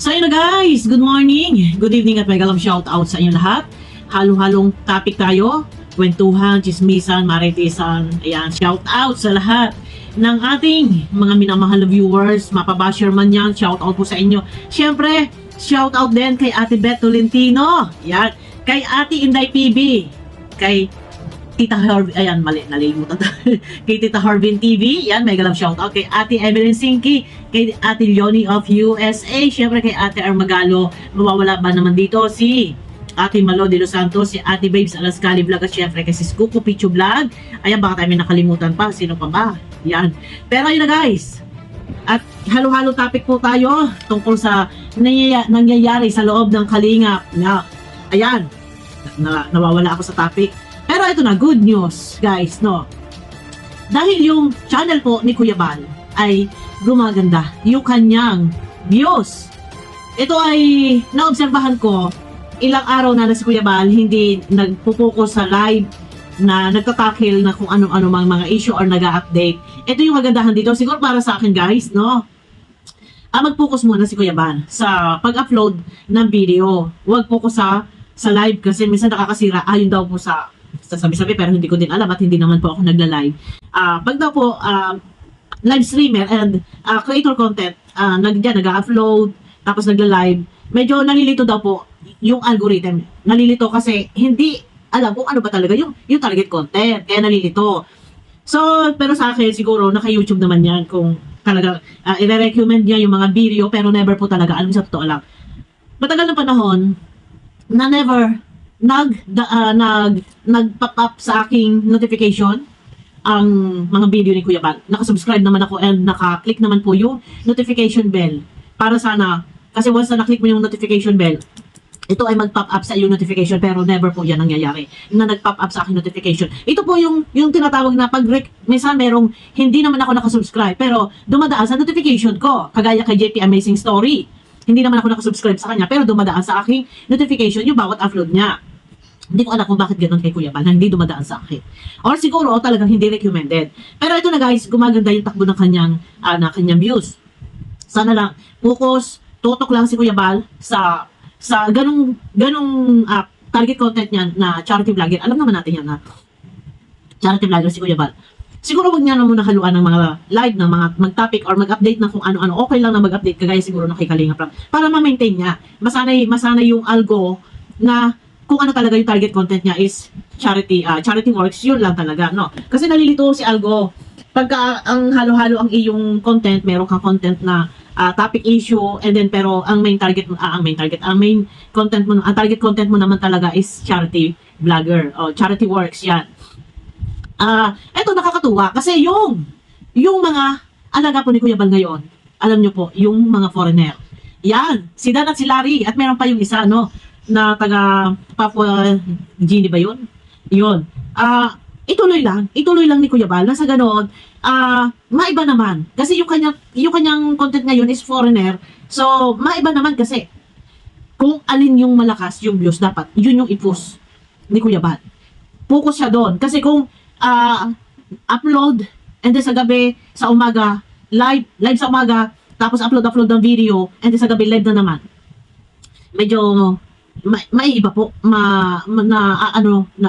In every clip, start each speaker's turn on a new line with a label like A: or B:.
A: So yun na guys, good morning, good evening at mega love shout out sa inyo lahat. Halo-halong topic tayo, kwentuhan, chismisan, maritisan, ayan, shout out sa lahat ng ating mga minamahal na viewers, mapabasher man yan, shout out po sa inyo. Siyempre, shout out din kay Ate Beth Tolentino, yan, kay Ate Inday PB, kay Tita Harvin, ayan, mali, nalimutan kay Tita Harvin TV, yan, mega love shout out kay Ate Evelyn Sinki, kay Ate Leonie of USA, syempre kay Ate Armagalo, mawawala ba naman dito si Ate Malo de Los Santos, si Ate Babes Alascali Vlog, at syempre kay si Skuko Pichu Vlog, ayan, baka tayo may nakalimutan pa, sino pa ba, yan, pero yun na guys, at halo-halo topic po tayo tungkol sa nangyayari sa loob ng Kalingap na, ayan, nawawala ako sa topic. Pero ito na, good news, guys, no? Dahil yung channel po ni Kuya Bal ay gumaganda, yung kanyang views. Ito ay naobserbahan ko, ilang araw na si Kuya Bal hindi nagpupokus sa live na nagtatakil na kung ano-ano mga issue or nag-update. Ito yung magandahan dito, siguro para sa akin, guys, no? Mag-focus muna si Kuya Bal sa pag-upload ng video. Huwag focus sa live kasi minsan nakakasira ayon daw po sa sabi-sabi, pero hindi ko din alam at hindi naman po ako nagla-live. Pag daw po live streamer and creator content, nag-upload tapos nagla-live, medyo nalilito daw po yung algorithm. Nalilito kasi hindi alam kung ano ba talaga yung target content, kaya nalilito. So, pero sa akin siguro naka-YouTube naman yan kung talaga i-recommend niya yung mga video, pero never po talaga, alam sa totoo lang. Matagal na panahon na never nag-pop up sa aking notification ang mga video ni Kuya Bal. Nakasubscribe naman ako and naka-click naman po yung notification bell. Para sana, kasi once na na-click mo yung notification bell, ito ay mag-pop up sa yung notification, pero never po yan nangyayari na nag-pop up sa aking notification. Ito po yung tinatawag na minsan merong hindi naman ako nakasubscribe, pero dumadaan sa notification ko. Kagaya kay JP Amazing Story. Hindi naman ako nakasubscribe sa kanya, pero dumadaan sa aking notification yung bawat upload niya. Hindi ko alam kung bakit ganoon kay Kuya Bal na hindi dumadaan sa akin. Or siguro talagang hindi recommended. Pero ito na guys, gumaganda yung takbo ng kanyang views. Sana lang focus, tutok lang si Kuya Bal sa ganung target content niya na charity vlogger. Alam naman natin yan na charity vlogger si Kuya Bal. Siguro wag niya na muna haluan ng mga live, ng mga mag-topic or mag-update na kung ano-ano. Okay lang na mag-update kagaya siguro na kay Kalingap lang. Para ma-maintain niya. Masanay yung algo na kung ano talaga yung target content niya is charity works, yun lang talaga, no? Kasi nalilito si algo. Pagka ang halo-halo ang iyong content, meron kang content na topic issue, and then pero ang main target content mo, ang target content mo naman talaga is charity vlogger o charity works, yan. Eto nakakatuwa kasi yung mga alaga po ni Kuya Bal ngayon, alam nyo po, yung mga foreigner. Yan, si Dan at si Larry, at meron pa yung isa, no, na taga Papua Gini ba yun? Yun. Ituloy lang ni Kuya Bal na sa ganoon, maiba naman. Kasi yung kanyang content ngayon is foreigner. So, maiba naman kasi kung alin yung malakas yung views, dapat yun yung i-post ni Kuya Bal. Focus siya doon. Kasi kung upload and then sa gabi, sa umaga, live sa umaga, tapos upload ng video, and then sa gabi live na naman, medyo maiiba po,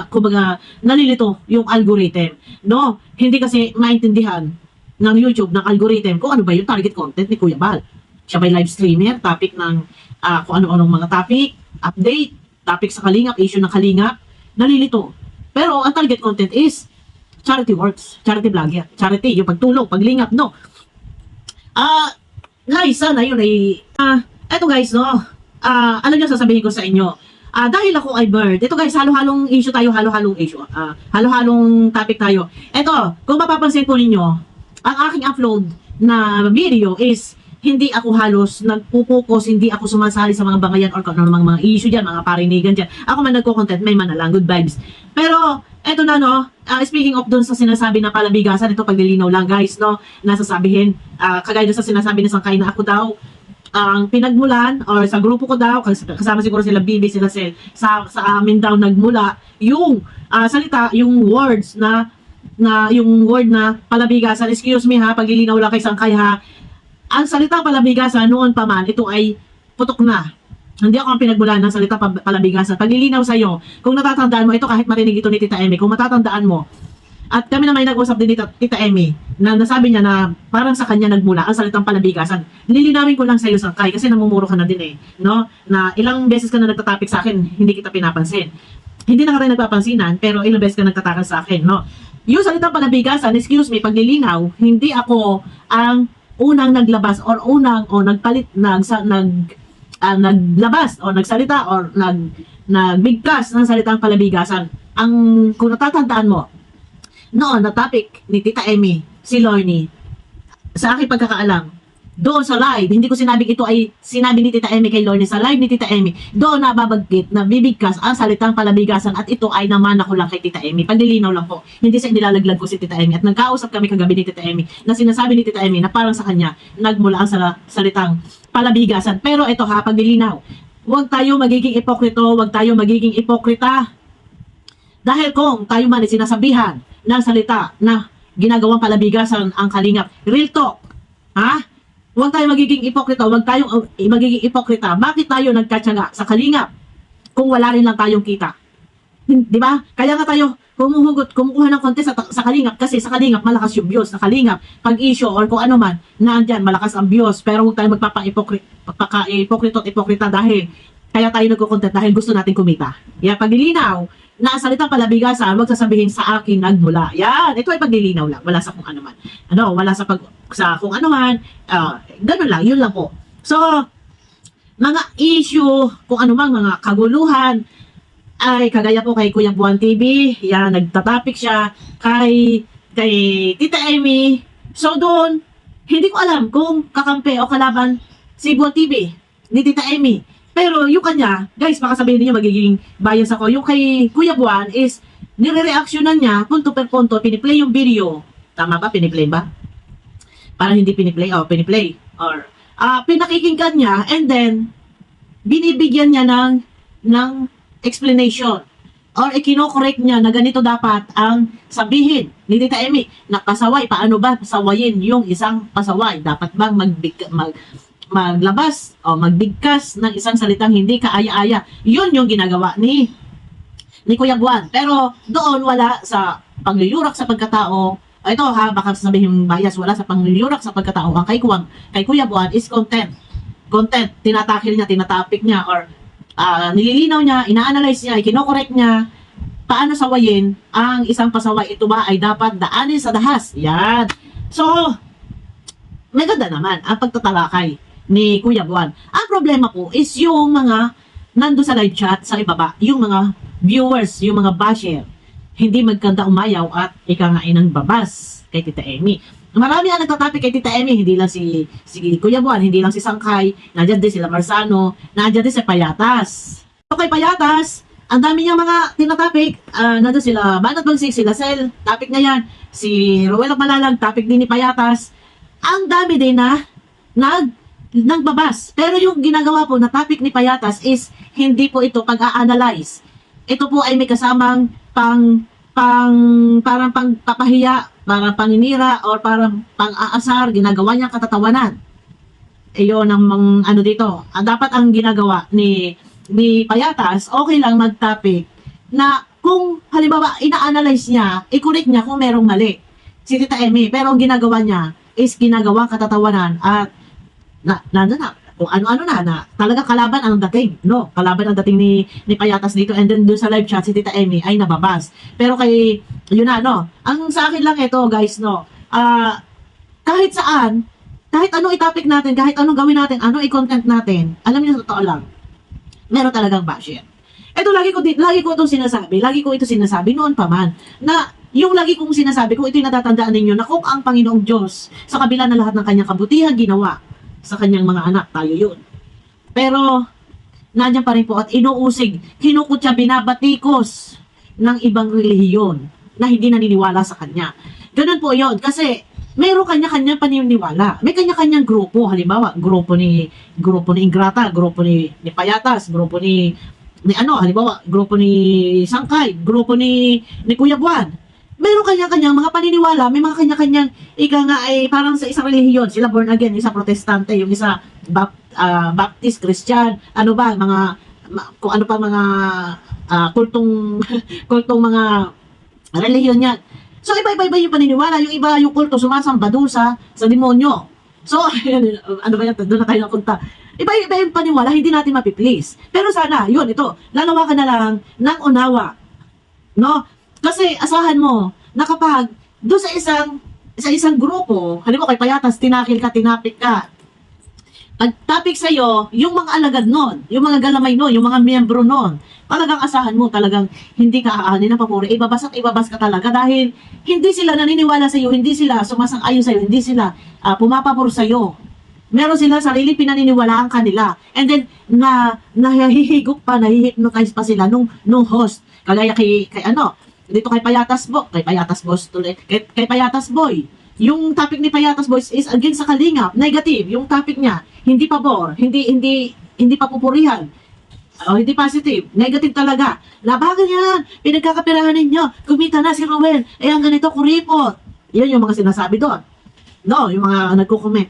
A: kumbaga, nalilito yung algorithm. No, hindi kasi maintindihan ng YouTube, ng algorithm, kung ano ba yung target content ni Kuya Bal. Siya ba live streamer, topic ng kung ano-anong mga topic, update, topic sa Kalingap, issue ng Kalingap, nalilito. Pero ang target content is charity works, charity vlogger, charity, yung pagtulong, paglingap, no. Guys, sana yun ay, eto guys, no, alam niyo, sasabihin ko sa inyo, dahil ako ay bird, ito guys, halo-halong issue tayo, halo-halong topic tayo. Ito, kung mapapansin po ninyo, ang aking upload na video is, hindi ako halos nagpupokus, hindi ako sumasali sa mga bangayan or kung ano mga issue dyan, mga parinigan dyan. Ako man nagko-content, may man lang, good vibes. Pero, eto na, no, speaking of dun sa sinasabi na palabigasan, ito paglilinaw lang guys, no, nasasabihin, kagaya dun sa sinasabi na sangkay na ako daw, ang pinagmulan or sa grupo ko daw, kasama siguro sila Bibi, sila Sel, sa amin daw nagmula yung salita, yung words na yung word na palabigasan. Excuse me ha, paglilinaw lang kay Sangkay ha. Ang salita palabigasan noon pa man, ito ay putok na. Hindi ako ang pinagmulan ng salita palabigasan. Paglilinaw sa'yo, kung natatandaan mo, ito kahit marinig ito ni Tita Emmy, kung matatandaan mo, at kami naman nag-usap din ni Tita Emmy, na nasabi niya na parang sa kanya nagmula ang salitang palabigasan. Lilinawin ko lang sa'yo, Sangkay, kasi namumuro ka na din eh, no? Na ilang beses ka na nagtatapik sa akin, hindi kita pinapansin. Hindi na ka rin nagpapansinan, pero ilang beses ka nagtatakas sa akin, no? Yung salitang palabigasan, excuse me, paglilinaw, hindi ako ang unang naglabas or nagpalit, naglabas o nagsalita or nagbigkas ng salitang palabigasan. Kung natatandaan mo, noon na topic ni Tita Emmy, si Lorny, sa aking pagkakaalam, doon sa live, hindi ko sinabing ito ay sinabi ni Tita Emmy kay Lorny, sa live ni Tita Emmy, doon nababagkit, nabibigkas ang salitang palabigasan at ito ay naman ako lang kay Tita Emmy. Paglilinaw lang po, hindi sa nilalaglag ko si Tita Emmy. At nagkausap kami kagabi ni Tita Emmy na sinasabi ni Tita Emmy na parang sa kanya nagmula ang salitang palabigasan. Pero ito ha, paglilinaw, huwag tayo magiging ipokrito, huwag tayo magiging ipokrita. Dahil kung tayo man ay sinasabihan ng salita na ginagawang palabigasan ang Kalingap, real talk, ha? Huwag tayo magiging ipokrita, huwag tayong magiging ipokrita. Bakit tayo nagkatsaga sa Kalingap kung wala rin lang tayong kita? Di ba? Kaya nga tayo kumukuha ng contest sa Kalingap kasi sa Kalingap malakas yung views. Sa Kalingap, pag issue or kung ano man, naandyan, malakas ang views. Pero huwag tayo magpapa-ipokrita dahil kaya tayo nagko-content dahil gusto natin kumita. Yan, paglilinaw na salitang palabigasan, huwag sasabihin sa akin nagmula. Yan, ito ay paglilinaw lang. Wala sa kung ano man. Wala sa kung ano man. Ganun lang, yun lang po. So, mga issue, kung ano man, mga kaguluhan, ay kagaya po kay Kuya Buwan TV, yan, nagtatapik siya kay Tita Emmy. So doon, hindi ko alam kung kakampi o kalaban si Buwan TV ni Tita Emmy. Pero yung kanya, guys, baka sabihin niyo magiging bias ako. Yung kay Kuya Buwan is, nire-reactionan niya, punto per punto, piniplay yung video. Tama ba? Piniplay ba? Parang hindi piniplay. Piniplay. Or, pinakikinggan niya, and then, binibigyan niya ng explanation. Or, ikino-correct niya na ganito dapat ang sabihin ni Tita Emmy. Pasaway, paano ba pasawayin yung isang pasaway? Dapat bang maglabas o magbigkas ng isang salitang hindi kaaya-aya? Yun yung ginagawa ni Kuya Buwan. Pero doon wala sa pangliyurak sa pagkatao. Ito ha, baka sabihin bias, wala sa pangliyurak sa pagkatao. Ang kay Kuya Buwan is content. Content, tinatakil niya, tinatapik niya, or nililinaw niya, ina-analyze niya, ikinokorek niya, paano sawayin ang isang pasaway. Ito ba ay dapat daanin sa dahas? Yan. So, maganda naman ang pagtatalakay ni Kuya Buwan. Ang problema po is yung mga nando sa live chat sa ibaba, yung mga viewers, yung mga basher, hindi magkanda umayaw at ikangain ng babas kay Tita Emmy. Marami ang nagtatapik kay Tita Emmy, hindi lang si Kuya Buwan, hindi lang si Sangkay, nandiyan din sila Marzano, nandiyan din si Payatas. So kay Payatas, ang dami niyang mga tinatapik, nandiyan sila Banat Bagsik, sila Sel, topic na yan, si Ruel Malalag, topic din ni Payatas. Ang dami din na nagbabas. Pero yung ginagawa po na topic ni Payatas is hindi po ito pag-a-analyze. Ito po ay may kasamang parang pangpapahiya, parang paninira, or parang pang-aasar, ginagawa niyang katatawanan. Iyon ang ano dito. Dapat ang ginagawa ni Payatas, okay lang mag-topic na kung halimbawa ina-analyze niya, i-correct niya kung merong mali si Tita Emmy. Pero ang ginagawa niya is ginagawang katatawanan at nandun na, kung ano-ano na talaga kalaban ang dating, no? Kalaban ang dating ni Payatas dito, and then doon sa live chat, si Tita Emmy ay nababas. Pero yun na, no? Ang sa akin lang ito, guys, no? Kahit saan, kahit anong i-topic natin, kahit anong gawin natin, anong i-content natin, alam niyo, totoo lang, meron talagang basher. Ito, lagi ko ito sinasabi, noon pa man, na yung lagi kong sinasabi, kung ito'y natatandaan ninyo, na kung ang Panginoong Diyos, sa kabila na lahat ng kanyang kabutihan ginawa sa kanyang mga anak, tayo yun. Pero, nandiyan pa rin po at inuusig, kinukutya, binabatikos ng ibang relihiyon na hindi naniniwala sa kanya. Ganun po yun, kasi mayroong kanya-kanyang paniniwala. May kanya-kanyang grupo, halimbawa, grupo ni Ingrata, grupo ni Payatas, grupo halimbawa, grupo ni Sangkay, grupo ni Kuya Buwan. Meron kanya-kanyang mga paniniwala, may mga kanya-kanyang ika nga ay parang sa isang relihiyon, sila born again, yung isa protestante, yung isa Baptist, Christian, ano ba, kung ano pa mga kultong kultong mga relihiyon yan. So iba-iba yung paniniwala, yung iba yung kulto sumasamba doon sa demonyo. So ano ba yan, doon na tayo napunta. Iba-iba yung paniwala, hindi natin mapiplease. Pero sana, yun, ito, lalawakan na lang ng unawa. No? Kasi asahan mo na kapag doon sa isang grupo, halimbawa kay Payatas, tinapik ka. Pag topic sa'yo, yung mga alagad nun, yung mga galamay nun, yung mga miyembro nun, talagang asahan mo, talagang hindi ka aanin ng papuri, ibabas at ibabas ka talaga dahil hindi sila naniniwala sa'yo, hindi sila sumasang-ayon sa'yo, hindi sila pumapabor sa'yo. Meron sila sarili pinaniniwalaan kanila. And then, nahihigop pa, nahihypnotize pa sila nung host. Kagaya kay dito kay Payatas Boss tuloy, kay Payatas Boy. Yung topic ni Payatas Boy is against sa Kalingap, negative. Yung topic niya, hindi pabor, hindi papupurihan. O, hindi positive, negative talaga. Labagan yan, pinagkakapirahan ninyo, kumita na si Ruel, ang ganito, kuripot. Yan yung mga sinasabi doon. No, yung mga nagko-comment.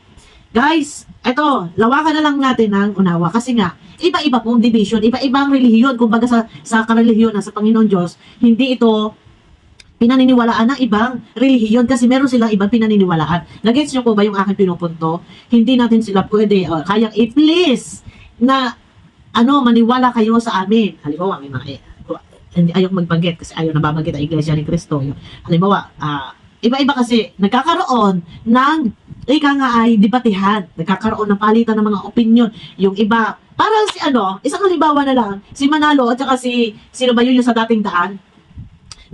A: Guys, eto, lawakan na lang natin ng unawa kasi nga, iba-iba pong division, iba-ibang relihiyon, kumbaga sa karelihiyon sa Panginoon Diyos, hindi ito pinaniniwalaan ng ibang relihiyon kasi meron silang ibang pinaniniwalaan. Nag-gets nyo po ba yung aking pinupunto? Hindi natin sila pwede, kayang i-please na maniwala kayo sa amin. Halimbawa, may mga ayaw magbanggit kasi ayaw nababanggit ang Iglesia ni Cristo. Halimbawa, iba-iba kasi nagkakaroon ng ika nga ay debatehan, nagkakaroon ng palitan ng mga opinion. Yung iba, parang isang halimbawa na lang, si Manalo at saka sino ba yun yung sa dating daan,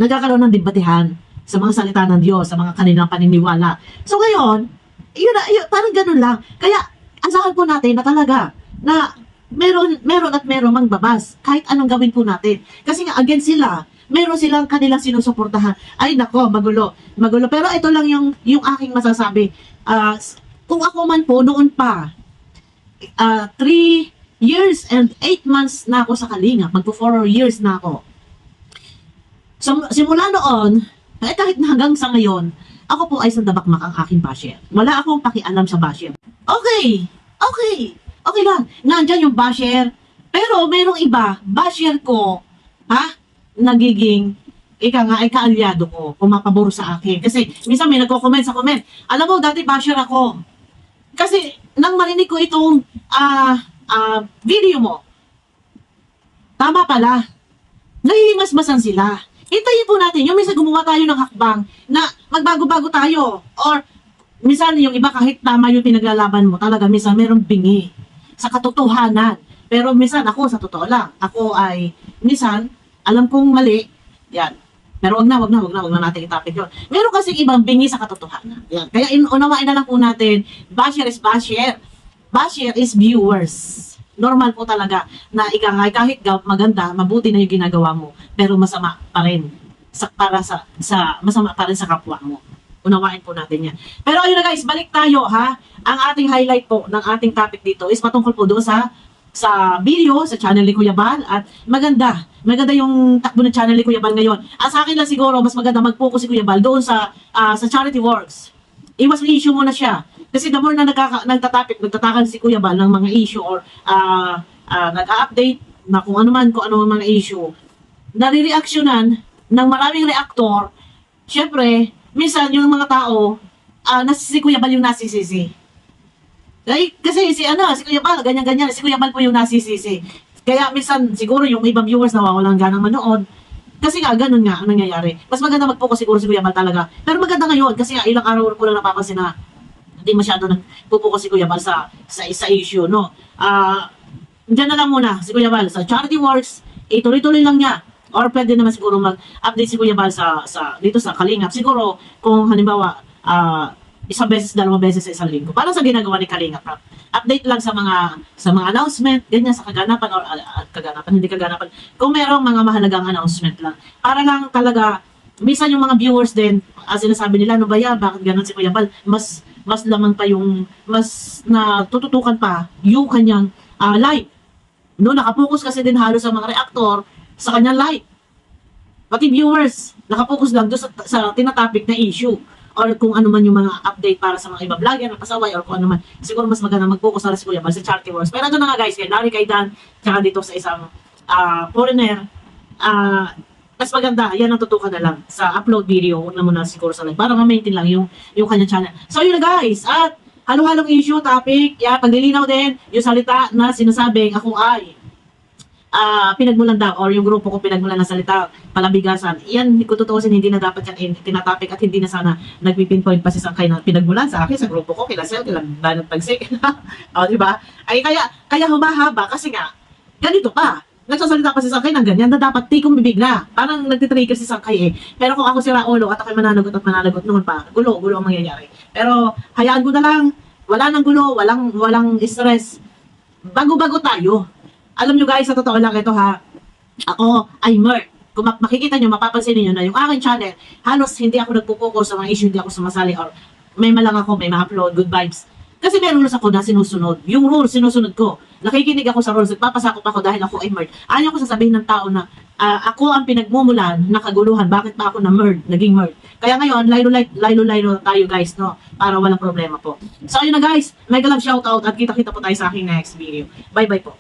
A: nagkakaroon ng debatehan sa mga salita ng Diyos, sa mga kanilang paniniwala. So ngayon, yun, parang ganun lang. Kaya, asahan po natin na talaga, na meron at meron mang babas, kahit anong gawin po natin. Kasi nga, against sila, meron silang kanilang sinusuportahan. Ay nako, magulo. Pero ito lang yung aking masasabi. Kung ako man po, noon pa, 3 years and 8 months na ako sa Kalinga, magpo 4 years na ako. So, simula noon, kahit hanggang sa ngayon, ako po ay sandabakmak ang aking basher. Wala akong pakialam sa basher. Okay lang. Nandyan yung basher. Pero merong iba, basher ko, nagiging ay kaalyado ko, pumapabor sa akin. Kasi minsan may nagko-comment sa comment. Alam mo, dati basher ako. Kasi nang marinig ko itong video mo, tama pala, nahihimas-masan sila. Hintayin po natin, yung minsan gumawa tayo ng hakbang na magbago-bago tayo. Or minsan yung iba kahit tama yung pinaglalaban mo, talaga minsan merong bingi sa katotohanan. Pero minsan ako, sa totoo lang, ako ay minsan, alam kong mali, yan. Pero wag na natin itapid yun. Meron kasi ibang bingi sa katotohanan. Yan. Kaya unawain na lang po natin, basher is basher. Basher is viewers. Normal po talaga na kahit maganda, mabuti na yung ginagawa mo, pero masama pa rin masama pa rin sa kapwa mo. Unawain po natin yan. Pero ayun na guys, balik tayo Ang ating highlight po ng ating topic dito is patungkol po doon sa video, sa channel ni Kuya Bal, at maganda yung takbo ng channel ni Kuya Bal ngayon. Sa akin lang siguro, mas maganda mag-focus si Kuya Bal doon sa charity works. Iwas na issue muna siya. Kasi the more na nagtatakan si Kuya Bal ng mga issue or nag-update na kung ano mga issue, nare-reactionan ng maraming reactor, syempre, minsan yung mga tao, si Kuya Bal yung nasisisi. Kasi si Kuya Bal, ganyan-ganyan, si Kuya Bal po yung nasisisi. Kaya minsan, siguro yung ibang viewers nawawalan ganang manood. Kasi ganun nga ang nangyayari. Mas maganda mag-focus siguro si Kuya Bal talaga. Pero maganda ngayon, kasi ilang araw ko lang napapansin na hindi masyado nagpupukas si Kuya Bal sa issue, no? Diyan na lang muna si Kuya Bal sa charity works, ituloy-tuloy lang niya. Or pwede naman siguro mag-update si Kuya Bal dito sa Kalingap. Siguro kung halimbawa isang beses, 2 beses sa isang linggo. Parang sa ginagawa ni Kalingap. Update lang sa mga announcement, ganyan sa kaganapan or hindi kaganapan. Kung merong mga mahalagang announcement lang. Para lang talaga, minsan yung mga viewers din, sinasabi nila, ano ba yan, bakit ganun si Kuya Bal? Mas lamang pa mas natututukan pa yung kanyang live. No, nakapokus kasi din halos sa mga reactor sa kanyang live. pati viewers, nakapokus lang doon sa tinatopic na issue or kung ano man yung mga update para sa mga iba vlogger na pasaway or kung ano man. Siguro mas maganda mag-focus na si Kuya Bal sa charity wars. Pero ito na nga guys, kay Larry, kay Dan, tsaka dito sa isang foreigner, mas maganda, yan ang tutukan na lang sa upload video, huwag na muna siguro sa live, para ma-maintain lang yung kanyang channel. So yun na guys, at halo-halong issue, topic, paglilinaw din, yung salita na sinasabing ako ay pinagmulan daw, or yung grupo ko pinagmulan ng salita, palabigasan. Yan, kung tutuusin, hindi na dapat yan tinatopic at hindi na sana nagpipinpoint pa si Sangkay na pinagmulan sa akin, sa grupo ko, kila Sel, kila Banat Pagsik. O, diba? Ay, kaya humahaba kasi nga, ganito pa. Nagsasalita pa si Sangkay ng ganyan na dapat tikong bibig na. Parang nagtitrigger si Sangkay eh. Pero kung ako si Raulo at ako'y mananagot at mananagot noon pa, gulo ang mangyayari. Pero hayaan ko na lang, wala nang gulo, walang stress. Bago-bago tayo. Alam nyo guys, sa totoo lang ito ha, ako ay Mert. Kung makikita nyo, mapapansin niyo na yung aking channel, halos hindi ako nagpo-focus sa mga issue, hindi ako sumasali or may malang ako, may ma-upload, good vibes. Kasi may rules ako na sinusunod. Yung rules, sinusunod ko. Nakikinig ako sa rules, nagpapasakop ako dahil ako ay Mert. Ayaw ko sasabihin ng tao na ako ang pinagmumulan ng kaguluhan. Bakit pa ako na Mert, naging Mert? Kaya ngayon, laylo tayo guys, no? Para walang problema po. So, yun na guys, mega love shoutout at kita-kita po tayo sa aking next video. Bye-bye po.